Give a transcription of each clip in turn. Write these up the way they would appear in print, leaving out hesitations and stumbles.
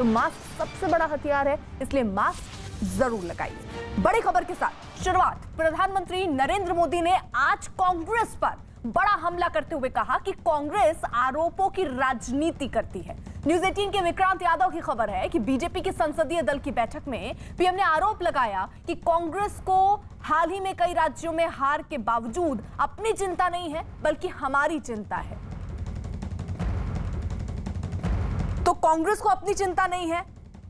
तो मास्क सबसे बड़ा हथियार है, इसलिए मास्क जरूर लगाइए। बड़ी खबर के साथ शुरुआत। प्रधानमंत्री नरेंद्र मोदी ने आज कांग्रेस पर बड़ा हमला करते हुए कहा कि कांग्रेस आरोपों की राजनीति करती है। न्यूज़ 18 के विक्रांत यादव की खबर है कि बीजेपी के संसदीय दल की बैठक में पीएम ने आरोप लगाया कि कांग्रेस को हाल ही में कई राज्यों में हार के बावजूद अपनी चिंता नहीं है, बल्कि हमारी चिंता है। तो कांग्रेस को अपनी चिंता नहीं है,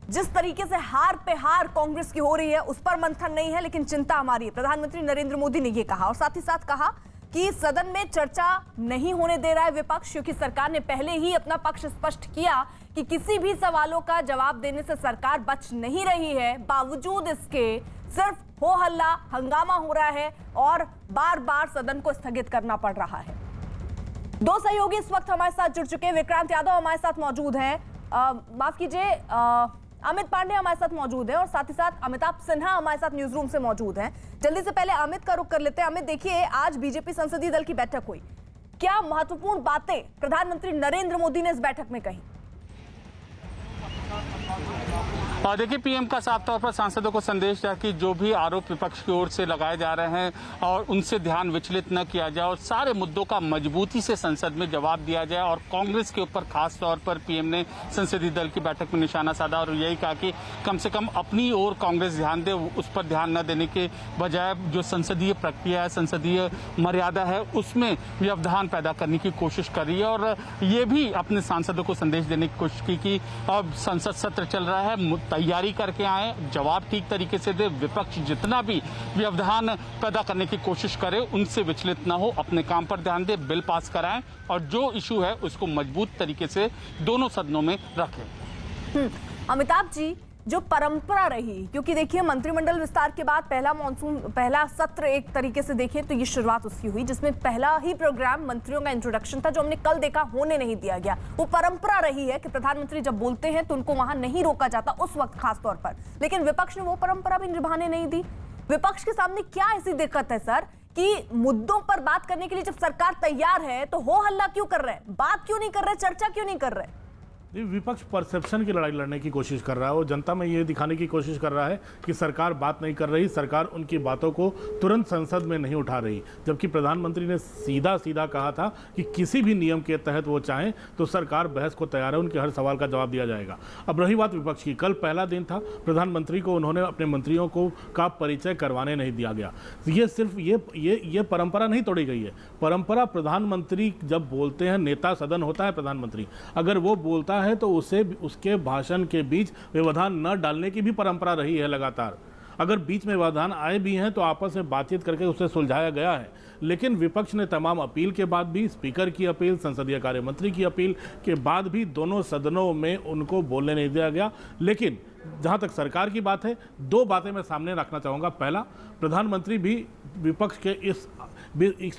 जिस तरीके से हार पे हार कांग्रेस की हो रही है उस पर मंथन नहीं है, लेकिन चिंता हमारी है। प्रधानमंत्री नरेंद्र मोदी ने यह कहा और साथ ही साथ कहा कि सदन में चर्चा नहीं होने दे रहा है विपक्ष, क्योंकि सरकार ने पहले ही अपना पक्ष स्पष्ट किया कि किसी भी सवालों का जवाब देने से सरकार बच नहीं रही है। बावजूद इसके सिर्फ हो हल्ला, हंगामा हो रहा है और बार बार सदन को स्थगित करना पड़ रहा है। दो सहयोगी इस वक्त हमारे साथ जुड़ चुके हैं। विक्रांत यादव हमारे साथ मौजूद हैं, माफ कीजिए अमित पांडे हमारे साथ मौजूद है और साथ ही साथ अमिताभ सिन्हा हमारे साथ न्यूज रूम से मौजूद हैं। जल्दी से पहले अमित का रुख कर लेते हैं। अमित, देखिए आज बीजेपी संसदीय दल की बैठक हुई, क्या महत्वपूर्ण बातें प्रधानमंत्री नरेंद्र मोदी ने इस बैठक में कही? देखिए, पीएम का साफ तौर पर सांसदों को संदेश था कि जो भी आरोप विपक्ष की ओर से लगाए जा रहे हैं और उनसे ध्यान विचलित न किया जाए और सारे मुद्दों का मजबूती से संसद में जवाब दिया जाए। और कांग्रेस के ऊपर खास तौर पर पीएम ने संसदीय दल की बैठक में निशाना साधा और यही कहा कि कम से कम अपनी ओर कांग्रेस ध्यान दे, उस पर ध्यान न देने के बजाय जो संसदीय प्रक्रिया है, संसदीय मर्यादा है, उसमें व्यवधान पैदा करने की कोशिश कर रही है। और ये भी अपने सांसदों को संदेश देने की कोशिश की कि अब संसद सत्र चल रहा है, तैयारी करके आए, जवाब ठीक तरीके से दे, विपक्ष जितना भी व्यवधान पैदा करने की कोशिश करे उनसे विचलित ना हो, अपने काम पर ध्यान दे, बिल पास कराएं और जो इशू है उसको मजबूत तरीके से दोनों सदनों में रखें। अमिताभ जी, जो परंपरा रही, क्योंकि देखिए मंत्रिमंडल विस्तार के बाद पहला सत्र एक तरीके से देखें तो ये शुरुआत उसकी हुई जिसमें पहला ही प्रोग्राम मंत्रियों का इंट्रोडक्शन था, जो हमने कल देखा होने नहीं दिया गया। वो परंपरा रही है कि प्रधानमंत्री जब बोलते हैं तो उनको वहां नहीं रोका जाता उस वक्त खास तौर पर, लेकिन विपक्ष ने वो परंपरा भी निभाने नहीं दी। विपक्ष के सामने क्या ऐसी दिक्कत है सर कि मुद्दों पर बात करने के लिए जब सरकार तैयार है तो हो हल्ला क्यों कर रहे हैं, बात क्यों नहीं कर रहे, चर्चा क्यों नहीं कर रहे? विपक्ष परसेप्शन की लड़ाई लड़ने की कोशिश कर रहा है और जनता में ये दिखाने की कोशिश कर रहा है कि सरकार बात नहीं कर रही, सरकार उनकी बातों को तुरंत संसद में नहीं उठा रही। जबकि प्रधानमंत्री ने सीधा सीधा कहा था कि किसी भी नियम के तहत वो चाहें तो सरकार बहस को तैयार है, उनके हर सवाल का जवाब दिया जाएगा। अब रही बात विपक्ष की, कल पहला दिन था, प्रधानमंत्री को उन्होंने अपने मंत्रियों का परिचय करवाने नहीं दिया गया। ये सिर्फ ये परंपरा नहीं तोड़ी गई है। परंपरा, प्रधानमंत्री जब बोलते हैं, नेता सदन होता है प्रधानमंत्री, अगर वो बोलता है तो उसे उसके भाषण के बीच व्यवधान न डालने की भी परंपरा रही है लगातार। अगर बीच में व्यवधान आए भी हैं तो आपस में बातचीत करके उसे सुलझाया गया है। लेकिन विपक्ष ने तमाम अपील के बाद भी, स्पीकर की अपील, संसदीय कार्य मंत्री की अपील के बाद भी दोनों सदनों में उनको बोलने नहीं दिया गया। लेकिन जहां तक सरकार की बात है, दो बातें मैं सामने रखना चाहूँगा। पहला, प्रधानमंत्री भी विपक्ष के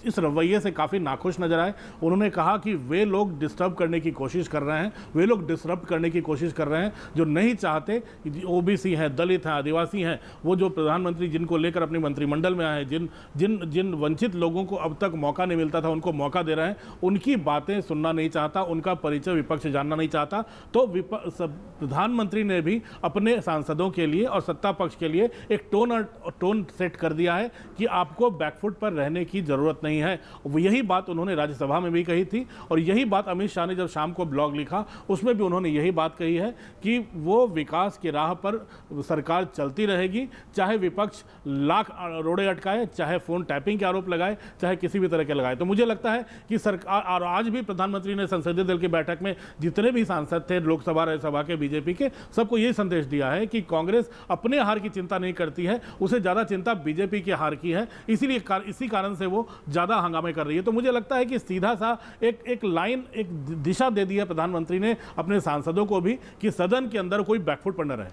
इस रवैये से काफ़ी नाखुश नजर आए। उन्होंने कहा कि वे लोग डिस्टर्ब करने की कोशिश कर रहे हैं, वे लोग डिसरप्ट करने की कोशिश कर रहे हैं, जो नहीं चाहते, ओबीसी हैं, दलित हैं, आदिवासी हैं, वो जो प्रधानमंत्री जिनको लेकर अपने मंत्रिमंडल में आए, जिन वंचित लोगों को अब तक मौका नहीं मिलता था उनको मौका दे रहे हैं, उनकी बातें सुनना नहीं चाहता, उनका परिचय विपक्ष जानना नहीं चाहता। तो प्रधानमंत्री ने भी अपने सांसदों के लिए और सत्ता पक्ष के लिए एक टोन सेट कर दिया है कि आपको बैकफुट पर रहने की जरूरत नहीं है। यही बात उन्होंने राज्यसभा में भी कही थी और यही बात अमित शाह ने जब शाम को ब्लॉग लिखा उसमें भी उन्होंने यही बात कही है कि वो विकास की राह पर सरकार चलती रहेगी, चाहे विपक्ष लाख रोड़े अटकाए, चाहे फोन टैपिंग के आरोप लगाए, चाहे किसी भी तरह के लगाए। तो मुझे लगता है कि सरकार, और आज भी प्रधानमंत्री ने संसदीय दल की बैठक में जितने भी सांसद थे, लोकसभा राज्यसभा के, बीजेपी के, सबको यही संदेश दिया है कि कांग्रेस अपने हार की चिंता नहीं करती है, उसे ज्यादा चिंता बीजेपी के हार की है, इसी कारण से वो ज्यादा हंगामे कर रही है। तो मुझे लगता है कि सीधा सा एक लाइन, एक दिशा दे दी है प्रधानमंत्री ने अपने सांसदों को भी कि सदन के अंदर कोई बैकफुट पर न रहे।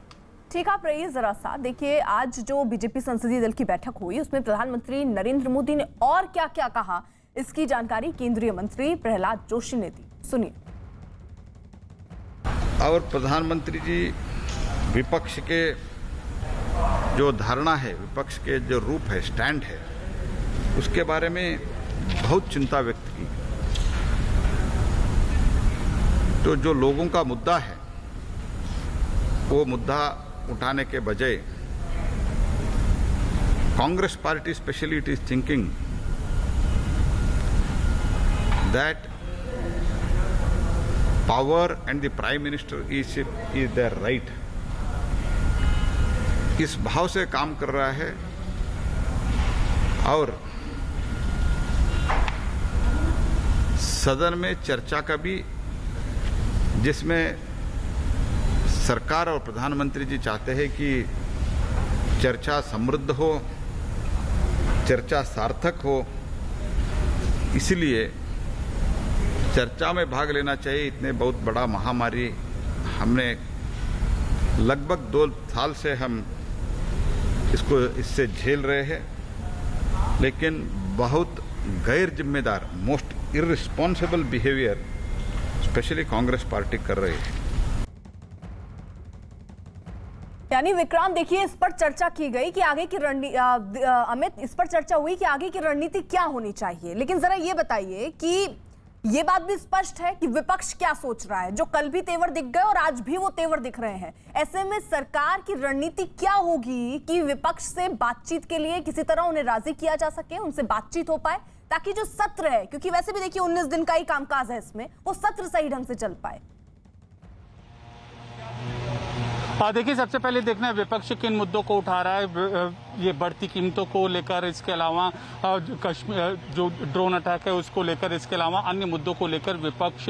ठीक, आप रहिए जरा सा। देखिए आज जो बीजेपी संसदीय दल की बैठक हुई उसमें प्रधानमंत्री नरेंद्र मोदी ने और क्या क्या कहा, इसकी जानकारी केंद्रीय मंत्री प्रहलाद जोशी ने दी, सुनिए। और प्रधानमंत्री जी विपक्ष के जो धारणा है, विपक्ष के जो रूप है, स्टैंड है, उसके बारे में बहुत चिंता व्यक्त की। तो जो लोगों का मुद्दा है वो मुद्दा उठाने के बजाय Congress party specially it is thinking that power and the prime minister is there right, इस भाव से काम कर रहा है। और सदन में चर्चा का भी, जिसमें सरकार और प्रधानमंत्री जी चाहते हैं कि चर्चा समृद्ध हो, चर्चा सार्थक हो, इसलिए चर्चा में भाग लेना चाहिए। इतने बहुत बड़ा महामारी हमने लगभग 2 साल से हम इससे झेल रहे हैं, लेकिन बहुत गैर जिम्मेदार, most irresponsible behaviour specially Congress party कर रही है। यानी विक्रांत, देखिए, इस पर चर्चा की गई कि आगे की रणनीति, अमित, इस पर चर्चा हुई कि आगे की रणनीति क्या होनी चाहिए, लेकिन जरा ये बताइए कि ये बात भी स्पष्ट है कि विपक्ष क्या सोच रहा है, जो कल भी तेवर दिख गए और आज भी वो तेवर दिख रहे हैं। ऐसे में सरकार की रणनीति क्या होगी कि विपक्ष से बातचीत के लिए किसी तरह उन्हें राजी किया जा सके, उनसे बातचीत हो पाए, ताकि जो सत्र है, क्योंकि वैसे भी देखिए 19 दिन का ही कामकाज है इसमें, वो सत्र सही ढंग से चल पाए। देखिए, सबसे पहले देखना है विपक्ष किन मुद्दों को उठा रहा है। ये बढ़ती कीमतों को लेकर, इसके अलावा कश्मीर जो ड्रोन अटैक है उसको लेकर, इसके अलावा अन्य मुद्दों को लेकर विपक्ष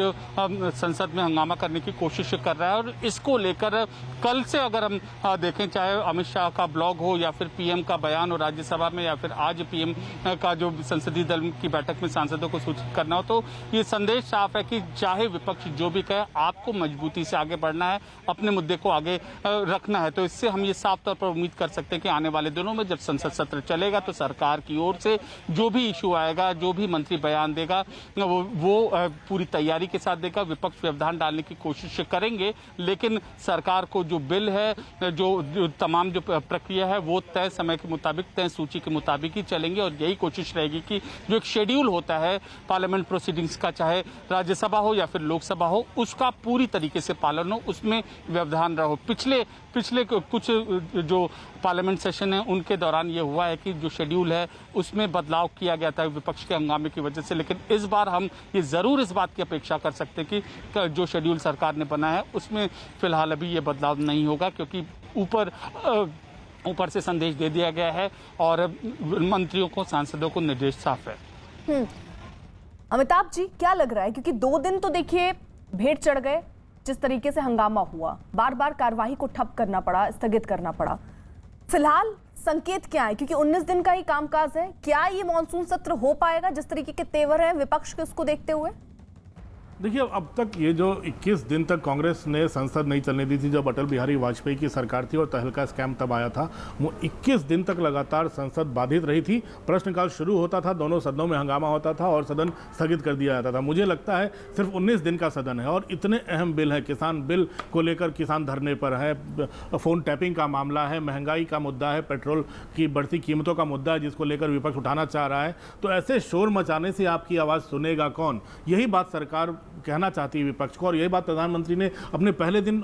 संसद में हंगामा करने की कोशिश कर रहा है। और इसको लेकर कल से अगर हम देखें, चाहे अमित शाह का ब्लॉग हो या फिर पीएम का बयान हो राज्यसभा में, या फिर आज पीएम का जो संसदीय दल की बैठक में सांसदों को सूचित करना हो, तो ये संदेश साफ है कि चाहे विपक्ष जो भी कहे, आपको मजबूती से आगे बढ़ना है, अपने मुद्दे को आगे रखना है। तो इससे हम ये साफ तौर पर उम्मीद कर सकते हैं कि आने वाले दिनों में जब संसद सत्र चलेगा तो सरकार की ओर से जो भी इशू आएगा, जो भी मंत्री बयान देगा, वो पूरी तैयारी के साथ देगा। विपक्ष व्यवधान डालने की कोशिश करेंगे, लेकिन सरकार को जो बिल है, जो तमाम जो प्रक्रिया है, वो तय समय के मुताबिक, तय सूची के मुताबिक ही चलेंगे। और यही कोशिश रहेगी कि जो एक शेड्यूल होता है पार्लियामेंट प्रोसीडिंग्स का, चाहे राज्यसभा हो या फिर लोकसभा हो, उसका पूरी तरीके से पालन हो, उसमें व्यवधान रहो। पिछले कुछ जो पार्लियामेंट सेशन है उनके दौरान ये हुआ है कि जो शेड्यूल है उसमें बदलाव किया गया था विपक्ष के हंगामे की वजह से, लेकिन इस बार हम ये जरूर इस बात की अपेक्षा कर सकते हैं कि जो शेड्यूल सरकार ने बनाया है उसमें फिलहाल अभी ये बदलाव नहीं होगा, क्योंकि ऊपर से संदेश दे दिया गया है और मंत्रियों को, सांसदों को निर्देश साफ है। अमिताभ जी, क्या लग रहा है, क्योंकि 2 दिन तो देखिए भेड़ चढ़ गए, जिस तरीके से हंगामा हुआ, बार बार कार्यवाही को ठप करना पड़ा, स्थगित करना पड़ा, फिलहाल संकेत क्या है, क्योंकि 19 दिन का ही कामकाज है, क्या ये मॉनसून सत्र हो पाएगा जिस तरीके के तेवर हैं विपक्ष के, उसको देखते हुए? देखिए, अब तक ये जो 21 दिन तक कांग्रेस ने संसद नहीं चलने दी थी, जब अटल बिहारी वाजपेयी की सरकार थी और तहलका स्कैम तब आया था, वो 21 दिन तक लगातार संसद बाधित रही थी। प्रश्नकाल शुरू होता था, दोनों सदनों में हंगामा होता था और सदन स्थगित कर दिया जाता था। मुझे लगता है सिर्फ 19 दिन का सदन है और इतने अहम बिल है, किसान बिल को लेकर किसान धरने पर है, फोन टैपिंग का मामला है, महंगाई का मुद्दा है, पेट्रोल की बढ़ती कीमतों का मुद्दा है जिसको लेकर विपक्ष उठाना चाह रहा है। तो ऐसे शोर मचाने से आपकी आवाज़ सुनेगा कौन? यही बात सरकार कहना चाहती है विपक्ष को, और यही बात प्रधानमंत्री ने अपने पहले दिन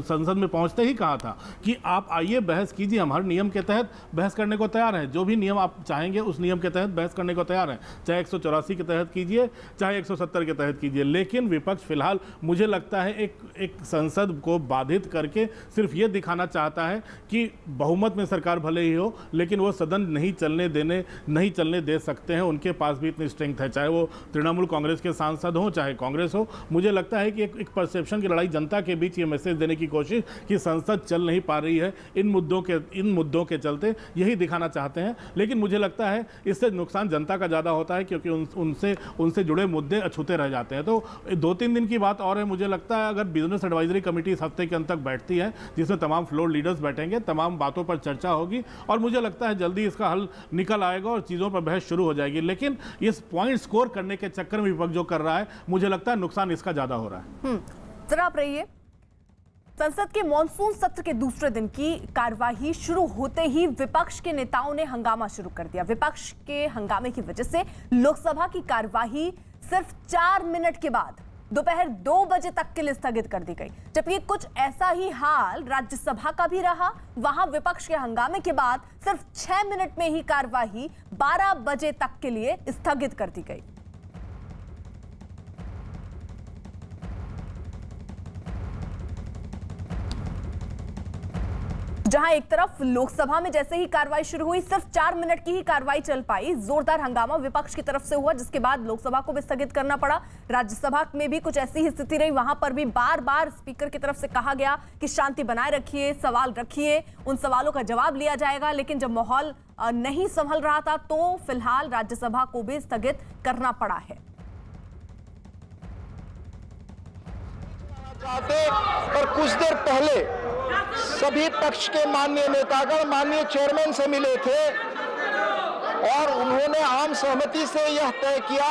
संसद में पहुंचते ही कहा था कि आप आइए, बहस कीजिए, हम हर नियम के तहत बहस करने को तैयार हैं, जो भी नियम आप चाहेंगे उस नियम के तहत बहस करने को तैयार हैं, चाहे 184 के तहत कीजिए, चाहे 170 के तहत कीजिए। लेकिन विपक्ष फिलहाल मुझे लगता है एक संसद को बाधित करके सिर्फ ये दिखाना चाहता है कि बहुमत में सरकार भले ही हो, लेकिन वो सदन नहीं चलने दे सकते हैं, उनके पास भी इतनी स्ट्रेंथ है, चाहे वो तृणमूल कांग्रेस के सांसद हो, चाहे कांग्रेस हो। मुझे लगता है कि एक परसेप्शन की लड़ाई, जनता के बीच ये मैसेज देने की कोशिश कि संसद चल नहीं पा रही है इन मुद्दों के चलते, यही दिखाना चाहते हैं। लेकिन मुझे लगता है इससे नुकसान जनता का ज़्यादा होता है, क्योंकि उनसे जुड़े मुद्दे अछूते रह जाते हैं। तो 2-3 दिन की बात और है। मुझे लगता है अगर बिजनेस एडवाइजरी कमेटी इस हफ्ते के अंत तक बैठती है, जिसमें तमाम फ्लोर लीडर्स बैठेंगे, तमाम बातों पर चर्चा होगी और मुझे लगता है जल्दी इसका हल निकल आएगा और चीज़ों पर बहस शुरू हो जाएगी। लेकिन इस पॉइंट स्कोर करने के चक्कर में विपक्ष जो कर रहा है, मुझे लगता है नुकसान इसका ज्यादा हो रहा है। जरा आप रहिए। संसद के मॉनसून सत्र के दूसरे दिन की कार्यवाही शुरू होते ही विपक्ष के नेताओं ने हंगामा शुरू कर दिया। विपक्ष के हंगामे की वजह से लोकसभा की कार्यवाही सिर्फ 4 मिनट के बाद दोपहर 2 बजे तक के लिए स्थगित कर दी गई। जबकि कुछ ऐसा ही हाल राज्यसभा का भी रहा। वहां विपक्ष के हंगामे के बाद सिर्फ 6 मिनट में ही कार्यवाही 12 बजे तक के लिए स्थगित कर दी गई। जहां एक तरफ लोकसभा में जैसे ही कार्रवाई शुरू हुई सिर्फ 4 मिनट की ही कार्रवाई चल पाई। जोरदार हंगामा विपक्ष की तरफ से हुआ, जिसके बाद लोकसभा को भी स्थगित करना पड़ा। राज्यसभा में भी कुछ ऐसी ही स्थिति रही। वहां पर भी बार बार स्पीकर की तरफ से कहा गया कि शांति बनाए रखिए, सवाल रखिए, उन सवालों का जवाब लिया जाएगा। लेकिन जब माहौल नहीं संभल रहा था तो फिलहाल राज्यसभा को भी स्थगित करना पड़ा है। और कुछ देर पहले सभी पक्ष के माननीय नेतागण माननीय चेयरमैन से मिले थे और उन्होंने आम सहमति से यह तय किया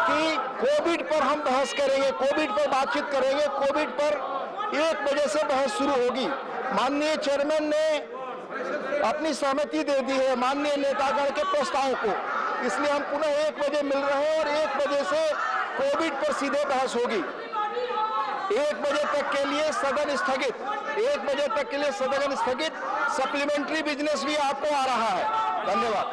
कि कोविड पर हम बहस करेंगे, कोविड पर बातचीत करेंगे। कोविड पर 1 बजे से बहस शुरू होगी। माननीय चेयरमैन ने अपनी सहमति दे दी है माननीय नेतागण के प्रस्ताव को, इसलिए हम पुनः 1 बजे मिल रहे हैं और 1 बजे से कोविड पर सीधे बहस होगी। 1 बजे तक के लिए सदन स्थगित, 1 बजे तक के लिए सदन स्थगित। सप्लीमेंट्री बिजनेस भी आपको आ रहा है। धन्यवाद।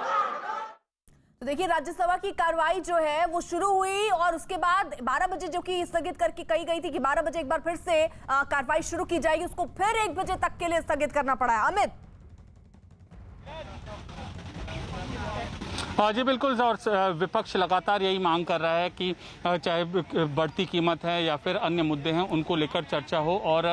तो देखिए, राज्यसभा की कार्रवाई जो है वो शुरू हुई और उसके बाद 12 बजे जो कि स्थगित करके कही गई थी कि 12 बजे एक बार फिर से कार्रवाई शुरू की जाएगी, उसको फिर 1 बजे तक के लिए स्थगित करना पड़ा है। अमित। जी बिल्कुल, और विपक्ष लगातार यही मांग कर रहा है कि चाहे बढ़ती कीमत है या फिर अन्य मुद्दे हैं उनको लेकर चर्चा हो और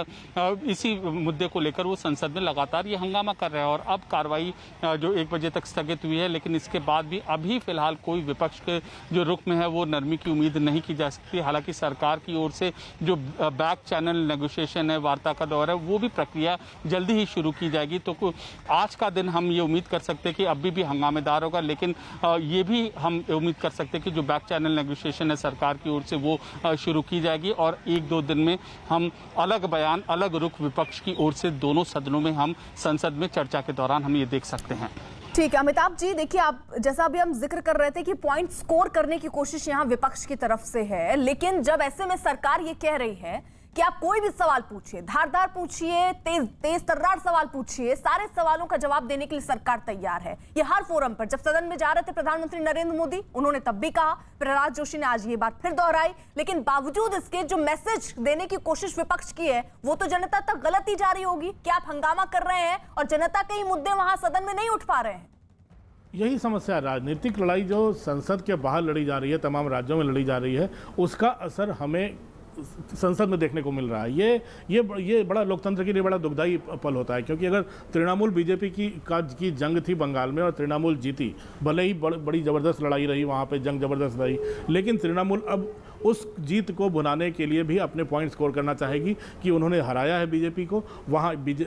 इसी मुद्दे को लेकर वो संसद में लगातार ये हंगामा कर रहे हैं। और अब कार्रवाई जो 1 बजे तक स्थगित हुई है, लेकिन इसके बाद भी अभी फिलहाल कोई विपक्ष के जो रुख में है वो नरमी की उम्मीद नहीं की जा सकती। हालांकि सरकार की ओर से जो बैक चैनल नेगोशिएशन है, वार्ता का दौर है, वो भी प्रक्रिया जल्दी ही शुरू की जाएगी। तो आज का दिन हम ये उम्मीद कर सकते हैं कि अभी भी हंगामेदार होगा, लेकिन ये भी हम उम्मीद कर सकते हैं कि जो बैक चैनल नेगोशिएशन है सरकार की ओर से वो शुरू की जाएगी और 1-2 दिन में हम अलग बयान, अलग रुख विपक्ष की ओर से दोनों सदनों में हम संसद में चर्चा के दौरान हम ये देख सकते हैं। ठीक है अमिताभ जी, देखिए आप जैसा अभी हम जिक्र कर रहे थे कि पॉइंट स्कोर करने की कोशिश यहाँ विपक्ष की तरफ से है, लेकिन जब ऐसे में सरकार ये कह रही है कि आप कोई भी सवाल पूछिए, धारदार पूछिए, तेज तर्रार सवाल पूछिए, सारे सवालों का जवाब देने के लिए सरकार तैयार है। ये हर फोरम पर, जब सदन में जा रहे थे प्रधानमंत्री नरेंद्र मोदी, उन्होंने तब भी कहा, प्रहलाद जोशी ने आज ये बात फिर दोहराई। लेकिन बावजूद इसके जो मैसेज देने की कोशिश विपक्ष की है वो तो जनता तक गलत ही जा रही होगी कि आप हंगामा कर रहे हैं और जनता के ही मुद्दे वहां सदन में नहीं उठ पा रहे हैं। यही समस्या, राजनीतिक लड़ाई जो संसद के बाहर लड़ी जा रही है, तमाम राज्यों में लड़ी जा रही है, उसका असर हमें संसद में देखने को मिल रहा है। ये बड़ा लोकतंत्र के लिए बड़ा दुखदाई पल होता है, क्योंकि अगर तृणमूल बीजेपी की जंग थी बंगाल में और तृणमूल जीती, भले ही बड़ी ज़बरदस्त लड़ाई रही, वहाँ पे जंग ज़बरदस्त रही, लेकिन तृणमूल अब उस जीत को भुनाने के लिए भी अपने पॉइंट स्कोर करना चाहेगी कि उन्होंने हराया है बीजेपी को,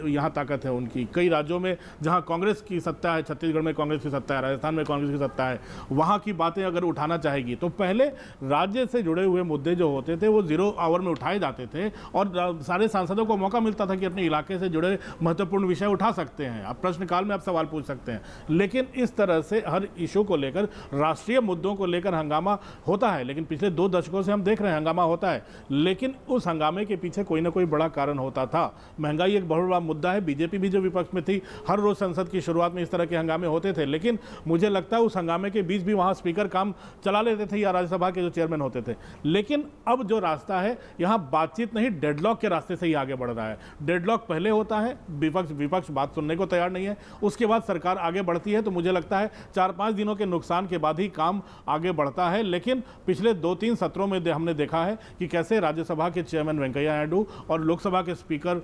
यहाँ ताकत है उनकी। कई राज्यों में जहाँ कांग्रेस की सत्ता है, छत्तीसगढ़ में कांग्रेस की सत्ता है, राजस्थान में कांग्रेस की सत्ता है, वहाँ की बातें अगर उठाना चाहेगी तो पहले राज्य से जुड़े हुए मुद्दे जो होते थे वो 0 आवर में उठाए जाते थे और सारे सांसदों को मौका मिलता था कि अपने इलाके से जुड़े महत्वपूर्ण विषय उठा सकते हैं, आप प्रश्नकाल में आप सवाल पूछ सकते हैं। लेकिन इस तरह से हर इशू को लेकर, राष्ट्रीय मुद्दों को लेकर हंगामा होता है, लेकिन पिछले 2 दशकों से हम देख रहे हैं हंगामा होता है, लेकिन उस हंगामे के पीछे कोई ना कोई बड़ा कारण होता था। महंगाई एक बहुत बड़ा मुद्दा है, बीजेपी भी जो विपक्ष में थी, हर रोज संसद की शुरुआत में इस तरह के हंगामे होते थे, लेकिन मुझे लगता है उस हंगामे के बीच भी वहां स्पीकर काम चला लेते थे या राज्यसभा के जो चेयरमैन होते थे। लेकिन अब जो रास्ता है, यहां बातचीत नहीं, डेडलॉक के रास्ते से ही आगे बढ़ रहा है। डेडलॉक पहले होता है, विपक्ष बात सुनने को तैयार नहीं है, उसके बाद सरकार आगे बढ़ती है, तो मुझे लगता है 4-5 दिनों के नुकसान के बाद ही काम आगे बढ़ता है। लेकिन पिछले 2-3 सत्रों में हमने देखा है कि कैसे राज्यसभा के चेयरमैन वेंकैया नायडू और लोकसभा के स्पीकर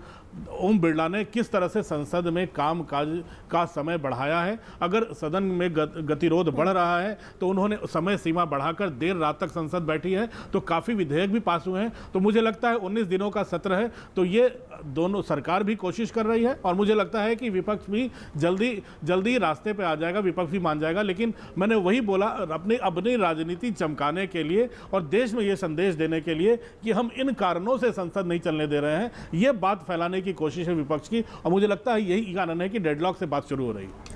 ओम बिरला ने किस तरह से संसद में काम काज का समय बढ़ाया है। अगर सदन में गतिरोध बढ़ रहा है तो उन्होंने समय सीमा बढ़ाकर देर रात तक संसद बैठी है, तो काफ़ी विधेयक भी पास हुए हैं। तो मुझे लगता है 19 दिनों का सत्र है, तो ये दोनों, सरकार भी कोशिश कर रही है और मुझे लगता है कि विपक्ष भी जल्दी रास्ते पे आ जाएगा, विपक्ष भी मान जाएगा। लेकिन मैंने वही बोला, अपनी राजनीति चमकाने के लिए और देश में ये संदेश देने के लिए कि हम इन कारणों से संसद नहीं चलने दे रहे हैं, ये बात फैलाने की कोशिश है विपक्ष की, और मुझे लगता है यही कारण है कि डेडलॉक से बात शुरू हो रही है।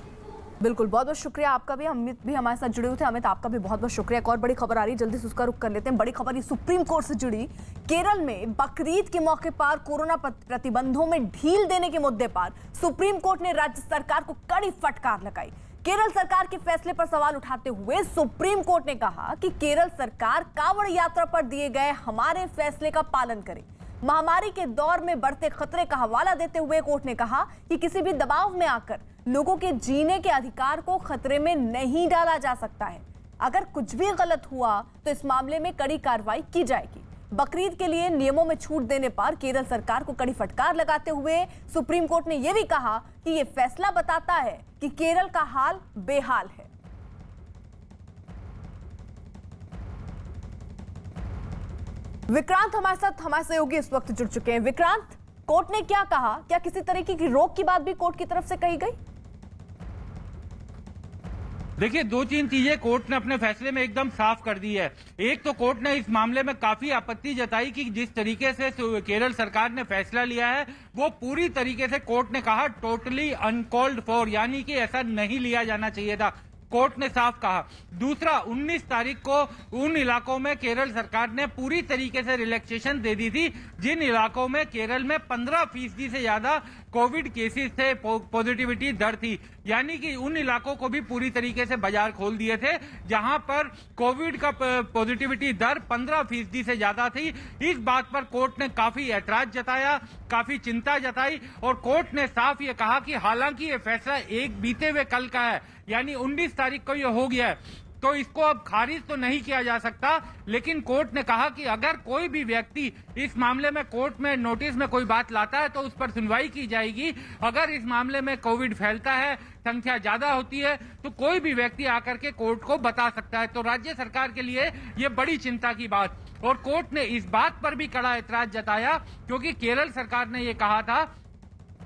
बिल्कुल, बहुत बहुत शुक्रिया आपका भी। अमित भी हमारे साथ जुड़े हुए थे। अमित, आपका भी बहुत बहुत शुक्रिया। एक और बड़ी खबर आ रही है, जल्दी से उसका रुख कर लेते हैं। बड़ी खबर ये सुप्रीम कोर्ट से जुड़ी। केरल में बकरीद के मौके पर कोरोना प्रतिबंधों में ढील देने के मुद्दे पर सुप्रीम कोर्ट ने राज्य सरकार को कड़ी फटकार लगाई। केरल सरकार के फैसले पर सवाल उठाते हुए सुप्रीम कोर्ट ने कहा कि केरल सरकार कांवड़ यात्रा पर दिए गए हमारे फैसले का पालन करे। महामारी के दौर में बढ़ते खतरे का हवाला देते हुए कोर्ट ने कहा कि किसी भी दबाव में आकर लोगों के जीने के अधिकार को खतरे में नहीं डाला जा सकता है। अगर कुछ भी गलत हुआ तो इस मामले में कड़ी कार्रवाई की जाएगी। बकरीद के लिए नियमों में छूट देने पर केरल सरकार को कड़ी फटकार लगाते हुए सुप्रीम कोर्ट ने यह भी कहा कि यह फैसला बताता है कि केरल का हाल बेहाल है। विक्रांत हमारे साथ, हमारे सहयोगी इस वक्त जुड़ चुके हैं। विक्रांत, कोर्ट ने क्या कहा? क्या किसी तरीके की रोक की बात भी कोर्ट की तरफ से कही गई? देखिए, दो तीन चीजें कोर्ट ने अपने फैसले में एकदम साफ कर दी है। एक तो कोर्ट ने इस मामले में काफी आपत्ति जताई कि जिस तरीके से केरल सरकार ने फैसला लिया है वो पूरी तरीके से कोर्ट ने कहा टोटली अनकॉल्ड फॉर, यानी कि ऐसा नहीं लिया जाना चाहिए था। कोर्ट ने साफ कहा। दूसरा, 19 तारीख को उन इलाकों में केरल सरकार ने पूरी तरीके से रिलैक्सेशन दे दी थी जिन इलाकों में केरल में 15% से ज्यादा कोविड केसेस थे, पॉजिटिविटी दर थी, यानी कि उन इलाकों को भी पूरी तरीके से बाजार खोल दिए थे जहां पर कोविड का पॉजिटिविटी दर 15% से ज्यादा थी। इस बात पर कोर्ट ने काफी ऐतराज जताया, काफी चिंता जताई और कोर्ट ने साफ ये कहा कि हालांकि ये फैसला एक बीते हुए कल का है, यानी 19 तारीख को ये हो गया है, तो इसको अब खारिज तो नहीं किया जा सकता। लेकिन कोर्ट ने कहा कि अगर कोई भी व्यक्ति इस मामले में कोर्ट में नोटिस में कोई बात लाता है तो उस पर सुनवाई की जाएगी। अगर इस मामले में कोविड फैलता है, संख्या ज्यादा होती है, तो कोई भी व्यक्ति आकर के कोर्ट को बता सकता है। तो राज्य सरकार के लिए ये बड़ी चिंता की बात। और कोर्ट ने इस बात पर भी कड़ा ऐतराज जताया क्योंकि केरल सरकार ने ये कहा था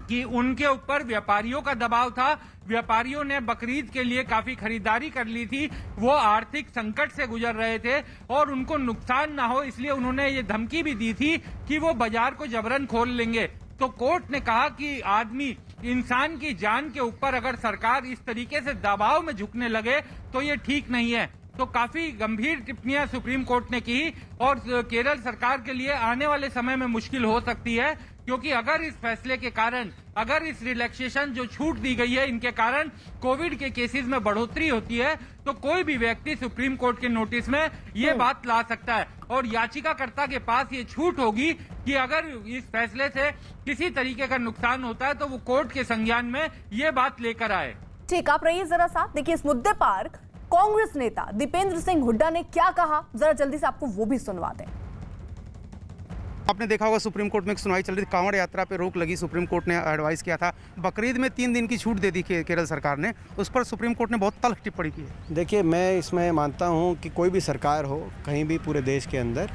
कि उनके ऊपर व्यापारियों का दबाव था। व्यापारियों ने बकरीद के लिए काफी खरीदारी कर ली थी, वो आर्थिक संकट से गुजर रहे थे और उनको नुकसान ना हो इसलिए उन्होंने ये धमकी भी दी थी कि वो बाजार को जबरन खोल लेंगे। तो कोर्ट ने कहा कि आदमी, इंसान की जान के ऊपर अगर सरकार इस तरीके से दबाव में झुकने लगे तो ये ठीक नहीं है। तो काफी गंभीर टिप्पणियां सुप्रीम कोर्ट ने की और केरल सरकार के लिए आने वाले समय में मुश्किल हो सकती है क्योंकि अगर इस फैसले के कारण, अगर इस रिलैक्सेशन जो छूट दी गई है इनके कारण कोविड के केसेस में बढ़ोतरी होती है तो कोई भी व्यक्ति सुप्रीम कोर्ट के नोटिस में ये बात ला सकता है और याचिकाकर्ता के पास ये छूट होगी कि अगर इस फैसले से किसी तरीके का नुकसान होता है तो वो कोर्ट के संज्ञान में ये बात लेकर आए। ठीक, आप रहिए जरा साथ। देखिए, इस मुद्दे पर कांग्रेस नेता दीपेंद्र सिंह हुड्डा ने क्या कहा, जरा जल्दी से आपको वो भी सुनवा दें। आपने देखा होगा सुप्रीम कोर्ट में एक सुनवाई चल रही थी, कांवड़ यात्रा पे रोक लगी। सुप्रीम कोर्ट ने एडवाइस किया था, बकरीद में 3 दिन की छूट दे दी केरल सरकार ने, उस पर सुप्रीम कोर्ट ने बहुत तल्ख टिप्पणी की है। देखिए, मैं इसमें मानता हूँ कि कोई भी सरकार हो कहीं भी पूरे देश के अंदर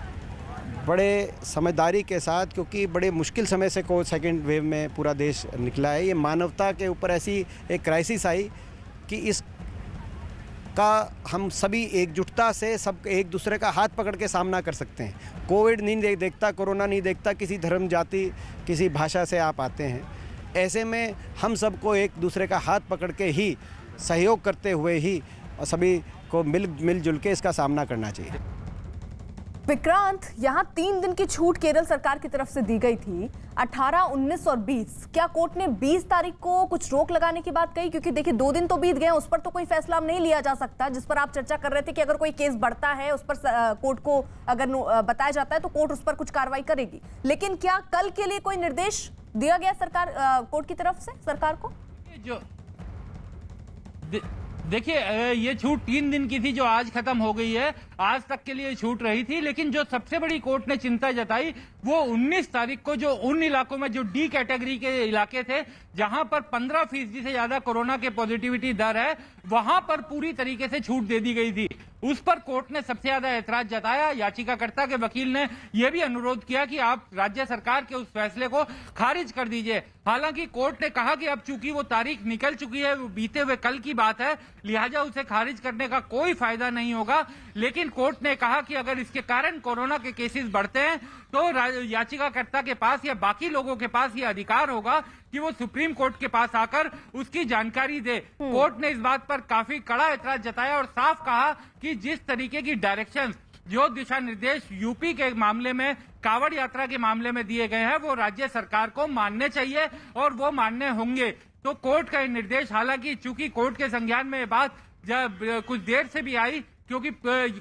बड़े समझदारी के साथ, क्योंकि बड़े मुश्किल समय से को सेकेंड वेव में पूरा देश निकला है, ये मानवता के ऊपर ऐसी एक क्राइसिस आई कि इस का हम सभी एकजुटता से सब एक दूसरे का हाथ पकड़ के सामना कर सकते हैं। कोविड नहीं देखता, कोरोना नहीं देखता, किसी धर्म, जाति, किसी भाषा से आप आते हैं। ऐसे में हम सबको एक दूसरे का हाथ पकड़ के ही, सहयोग करते हुए ही सभी को मिलजुल के इसका सामना करना चाहिए। विक्रांत, यहाँ 3 दिन की छूट केरल सरकार की तरफ से दी गई थी, 18, 19 और 20। क्या कोर्ट ने 20 तारीख को कुछ रोक लगाने की बात कही? क्योंकि देखिए 2 दिन तो बीत गए, उस पर तो कोई फैसला अब नहीं लिया जा सकता, जिस पर आप चर्चा कर रहे थे कि अगर कोई केस बढ़ता है उस पर कोर्ट को अगर बताया जाता है तो कोर्ट उस पर कुछ कार्रवाई करेगी। लेकिन क्या कल के लिए कोई निर्देश दिया गया सरकार, कोर्ट की तरफ से सरकार को? देखिए, ये छूट 3 दिन की थी जो आज खत्म हो गई है। आज तक के लिए छूट रही थी, लेकिन जो सबसे बड़ी कोर्ट ने चिंता जताई वो 19 तारीख को जो उन इलाकों में जो डी कैटेगरी के इलाके थे जहां पर 15% से ज्यादा कोरोना के पॉजिटिविटी दर है, वहां पर पूरी तरीके से छूट दे दी गई थी। उस पर कोर्ट ने सबसे ज्यादा ऐतराज जताया। याचिकाकर्ता के वकील ने यह भी अनुरोध किया कि आप राज्य सरकार के उस फैसले को खारिज कर दीजिए। हालांकि कोर्ट ने कहा कि अब चूंकि वो तारीख निकल चुकी है, वो बीते हुए कल की बात है, लिहाजा उसे खारिज करने का कोई फायदा नहीं होगा। लेकिन कोर्ट ने कहा कि अगर इसके कारण कोरोना के केसेस बढ़ते हैं तो याचिकाकर्ता के पास या बाकी लोगों के पास ये अधिकार होगा कि वो सुप्रीम कोर्ट के पास आकर उसकी जानकारी दे। कोर्ट ने इस बात पर काफी कड़ा एतराज जताया और साफ कहा कि जिस तरीके की डायरेक्शंस, जो दिशा निर्देश यूपी के मामले में, कांवड़ यात्रा के मामले में दिए गए हैं, वो राज्य सरकार को मानने चाहिए और वो मानने होंगे। तो कोर्ट का निर्देश, हालांकि चूंकि कोर्ट के संज्ञान में ये बात जब कुछ देर से भी आई, क्योंकि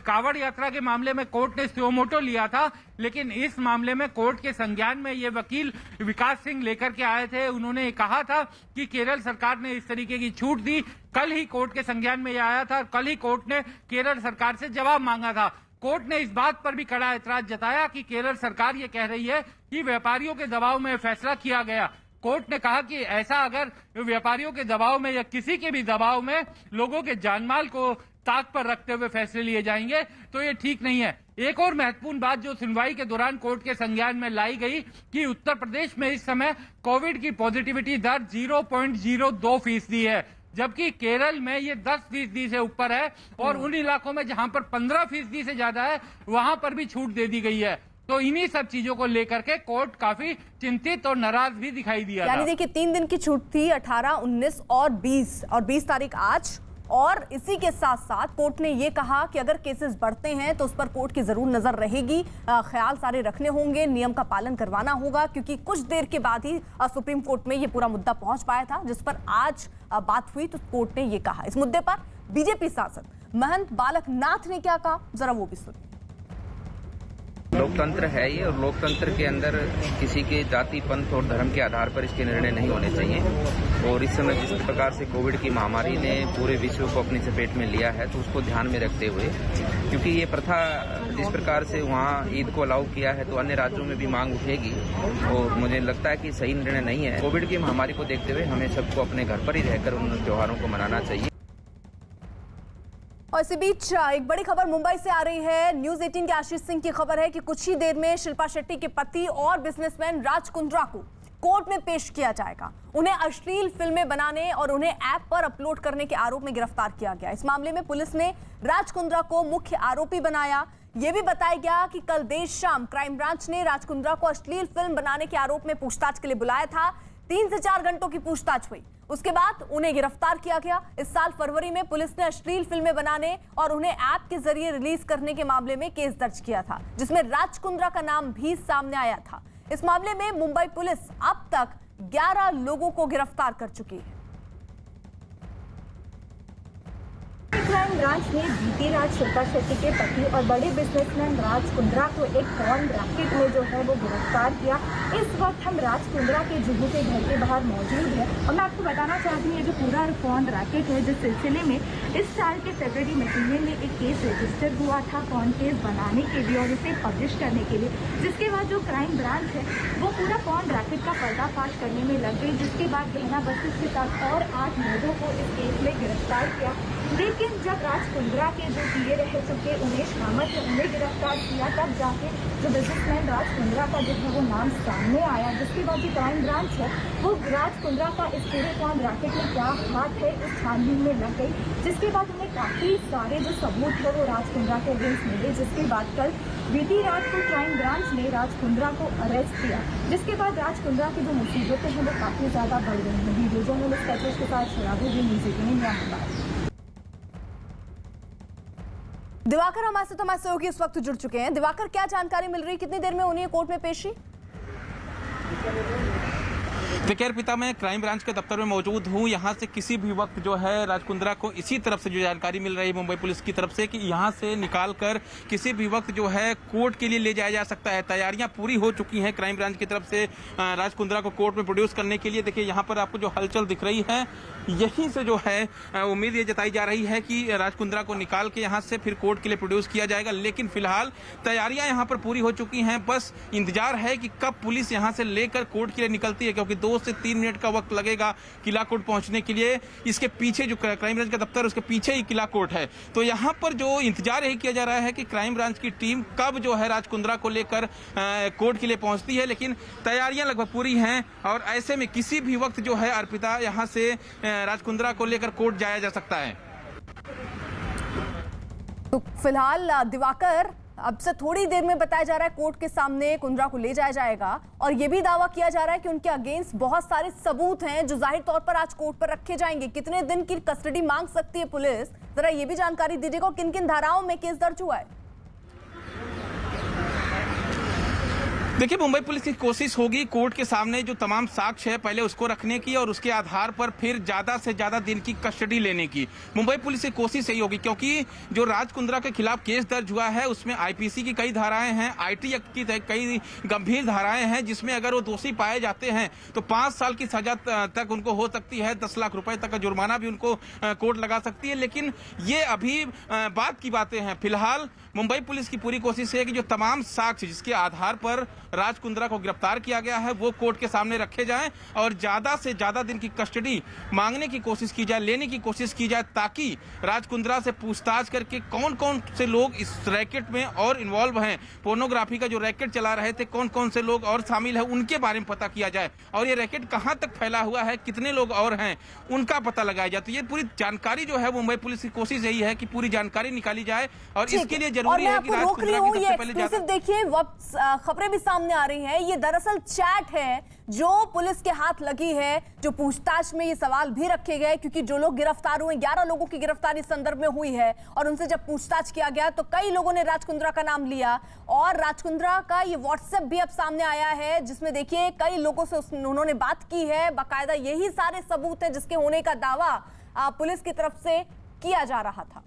कांवड़ यात्रा के मामले में कोर्ट ने सुओ मोटो लिया था, लेकिन इस मामले में कोर्ट के संज्ञान में ये वकील विकास सिंह लेकर के आए थे। उन्होंने कहा था कि केरल सरकार ने इस तरीके की छूट दी। कल ही कोर्ट के संज्ञान में ये आया था और कल ही कोर्ट ने केरल सरकार से जवाब मांगा था। कोर्ट ने इस बात पर भी कड़ा एतराज जताया कि केरल सरकार ये कह रही है कि व्यापारियों के दबाव में फैसला किया गया। कोर्ट ने कहा कि ऐसा अगर व्यापारियों के दबाव में या किसी के भी दबाव में लोगों के जानमाल को ताक पर रखते हुए फैसले लिए जाएंगे तो ये ठीक नहीं है। एक और महत्वपूर्ण बात जो सुनवाई के दौरान कोर्ट के संज्ञान में लाई गई कि उत्तर प्रदेश में इस समय कोविड की पॉजिटिविटी दर 0.02% है, जबकि केरल में ये 10% से ऊपर है और उन इलाकों में जहां पर 15% से ज्यादा है वहां पर भी छूट दे दी गई है। तो इन्हीं सब चीजों को लेकर के कोर्ट काफी चिंतित और नाराज भी दिखाई दिया। यानी देखिए 3 दिन की छूट थी, 18, 19 और 20 तारीख आज। और इसी के साथ साथ कोर्ट ने ये कहा कि अगर केसेस बढ़ते हैं तो उस पर कोर्ट की जरूर नजर रहेगी, ख्याल सारे रखने होंगे, नियम का पालन करवाना होगा, क्योंकि कुछ देर के बाद ही सुप्रीम कोर्ट में ये पूरा मुद्दा पहुंच पाया था, जिस पर आज बात हुई। तो कोर्ट ने ये कहा। इस मुद्दे पर बीजेपी सांसद महंत बालक नाथ ने क्या कहा, जरा वो भी सुनिए। लोकतंत्र है ये और लोकतंत्र के अंदर किसी के जाति, पंथ और धर्म के आधार पर इसके निर्णय नहीं होने चाहिए। और इस समय जिस प्रकार से कोविड की महामारी ने पूरे विश्व को अपनी चपेट में लिया है तो उसको ध्यान में रखते हुए, क्योंकि ये प्रथा जिस प्रकार से वहाँ ईद को अलाउ किया है तो अन्य राज्यों में भी मांग उठेगी और मुझे लगता है कि सही निर्णय नहीं है। कोविड की महामारी को देखते हुए हमें सबको अपने घर पर ही रहकर उन त्योहारों को मनाना चाहिए। और इसी बीच एक बड़ी खबर मुंबई से आ रही है। न्यूज 18 के आशीष सिंह की खबर है कि कुछ ही देर में शिल्पा शेट्टी के पति और बिजनेसमैन राज कुंद्रा को कोर्ट में पेश किया जाएगा। उन्हें अश्लील फिल्में बनाने और उन्हें ऐप पर अपलोड करने के आरोप में गिरफ्तार किया गया। इस मामले में पुलिस ने राज कुंद्रा को मुख्य आरोपी बनाया। यह भी बताया गया कि कल देर शाम क्राइम ब्रांच ने राज कुंद्रा को अश्लील फिल्म बनाने के आरोप में पूछताछ के लिए बुलाया था। 3 से 4 घंटों की पूछताछ हुई, उसके बाद उन्हें गिरफ्तार किया गया। इस साल फरवरी में पुलिस ने अश्लील फिल्में बनाने और उन्हें ऐप के जरिए रिलीज करने के मामले में केस दर्ज किया था, जिसमें राज कुंद्रा का नाम भी सामने आया था। इस मामले में मुंबई पुलिस अब तक 11 लोगों को गिरफ्तार कर चुकी है। क्राइम ब्रांच ने बीती रात शिल्पा शेट्टी के पति और बड़े बिजनेसमैन राज कुंद्रा को एक पॉर्न रैकेट में जो है वो गिरफ्तार किया। इस वक्त हम राज कुंद्रा के जुहू के घर के बाहर मौजूद हैं और मैं आपको बताना चाहती हूँ ये जो पूरा पॉर्न रैकेट है, जिस सिलसिले में इस साल के फरवरी महीने में एक केस रजिस्टर हुआ था पॉर्न केस बनाने के लिए और इसे पब्लिश करने के लिए, जिसके बाद जो क्राइम ब्रांच है वो पूरा पॉर्न रैकेट का पर्दाफाश करने में लग गई, जिसके बाद गहना बस्ती के साथ और 8 लोगों को इस केस में गिरफ्तार किया। लेकिन जब राज कुंद्रा के जो पीए रह चुके उमेश कामत है उन्हें गिरफ्तार किया, तब जाके जो बिजनेसमैन राज कुंद्रा का जो है वो नाम सामने आया, जिसके बाद जो क्राइम ब्रांच है वो राज कुंद्रा का इस पूरे पॉर्न रैकेट में क्या हाथ है इस छानबीन में लग गई, जिसके बाद उन्हें काफ़ी सारे जो सबूत है वो राज कुंद्रा के अगेंस्ट मिले, जिसके बाद कल बीती रात को क्राइम ब्रांच ने राज कुंद्रा को अरेस्ट किया, जिसके बाद राज कुंद्रा की जो मुसीबतें हैं वो काफ़ी ज़्यादा बढ़ गई हैं। वीडियो जर्नलिस्ट कचेश के साथ शराबू भी म्यूजिक में दिवाकर हमारे सहयोगी इस वक्त जुड़ चुके हैं। दिवाकर, क्या जानकारी मिल रही, कितनी देर में होनी है कोर्ट में पेशी? देखिए अर्पिता, मैं क्राइम ब्रांच के दफ्तर में मौजूद हूँ। यहाँ से किसी भी वक्त जो है राज कुंद्रा को इसी तरफ से जो जानकारी मिल रही है मुंबई पुलिस की तरफ से कि यहाँ से निकाल कर किसी भी वक्त जो है कोर्ट के लिए ले जाया जा सकता है। तैयारियां पूरी हो चुकी हैं क्राइम ब्रांच की तरफ से राज कुंद्रा को कोर्ट में प्रोड्यूस करने के लिए। देखिए यहाँ पर आपको जो हलचल दिख रही है, यहीं से जो है उम्मीद ये जताई जा रही है कि राज कुंद्रा को निकाल के यहाँ से फिर कोर्ट के लिए प्रोड्यूस किया जाएगा। लेकिन फिलहाल तैयारियां यहाँ पर पूरी हो चुकी हैं, बस इंतजार है कि कब पुलिस यहाँ से लेकर कोर्ट के लिए निकलती है, क्योंकि 2 से 3 मिनट का वक्त लगेगा किला कोर्ट पहुंचने के लिए। इसके पीछे जो क्राइम ब्रांच का दफ्तर है उसके पीछे ही किला कोर्ट है। तो यहाँ पर जो इंतजार यही किया जा रहा है कि क्राइम ब्रांच की टीम कब जो है राज कुंद्रा को लेकर कोर्ट के लिए पहुंचती है। लेकिन तैयारियां लगभग पूरी हैं और ऐसे में किसी भी वक्त जो है अर्पिता यहाँ से राज कुंद्रा को लेकर कोर्ट जाया जा सकता है। तो फिलहाल दिवाकर, अब से थोड़ी देर में बताया जा रहा है कोर्ट के सामने कुंद्रा को ले जाया जाएगा और यह भी दावा किया जा रहा है कि उनके अगेंस्ट बहुत सारे सबूत हैं जो जाहिर तौर पर आज कोर्ट पर रखे जाएंगे। कितने दिन की कस्टडी मांग सकती है पुलिस, जरा ये भी जानकारी दीजिएगा। किन किन धाराओं में केस दर्ज हुआ है? देखिए, मुंबई पुलिस की कोशिश होगी कोर्ट के सामने जो तमाम साक्ष्य है पहले उसको रखने की और उसके आधार पर फिर ज्यादा से ज्यादा दिन की कस्टडी लेने की। मुंबई पुलिस की कोशिश यही होगी क्योंकि जो राज कुंद्रा के खिलाफ केस दर्ज हुआ है उसमें आईपीसी की कई धाराएं हैं, आईटी एक्ट की कई गंभीर धाराएं हैं, जिसमें अगर वो दोषी पाए जाते हैं तो 5 साल की सजा तक उनको हो सकती है, 10 लाख रुपए तक का जुर्माना भी उनको कोर्ट लगा सकती है। लेकिन ये अभी बात की बातें हैं। फिलहाल मुंबई पुलिस की पूरी कोशिश है कि जो तमाम साक्ष्य जिसके आधार पर राज कुंद्रा को गिरफ्तार किया गया है वो कोर्ट के सामने रखे जाएं और ज्यादा से ज्यादा दिन की कस्टडी मांगने की कोशिश की जाए, लेने की कोशिश की जाए, ताकि राज कुंद्रा से पूछताछ करके कौन कौन से लोग इस रैकेट में और इन्वॉल्व हैं, पोर्नोग्राफी का जो रैकेट चला रहे थे कौन कौन से लोग और शामिल है उनके बारे में पता किया जाए और ये रैकेट कहां तक फैला हुआ है, कितने लोग और हैं उनका पता लगाया जाए। तो ये पूरी जानकारी जो है मुंबई पुलिस की कोशिश यही है कि पूरी जानकारी निकाली जाए और इसके लिए जरूरी है कि राज कुंद्रा की सबसे पहले एक्सक्लूसिव देखिए, वक्त खबरें भी सामने आ रही हैं। ये दरअसल चैट है जो पुलिस के हाथ लगी है, जो पूछताछ में ये सवाल भी रखे गए क्योंकि जो लोग गिरफ्तार हुए 11 लोगों की गिरफ्तारी इस संदर्भ में हुई है और उनसे जब पूछताछ किया गया तो कई लोगों ने राज कुंद्रा का नाम लिया और राज कुंद्रा का ये व्हाट्सएप भी अब सामने आया है जिसमें देखिए कई लोगों से उन्होंने बात की है। बाकायदा यही सारे सबूत हैं जिसके होने का दावा पुलिस की तरफ से किया जा रहा था।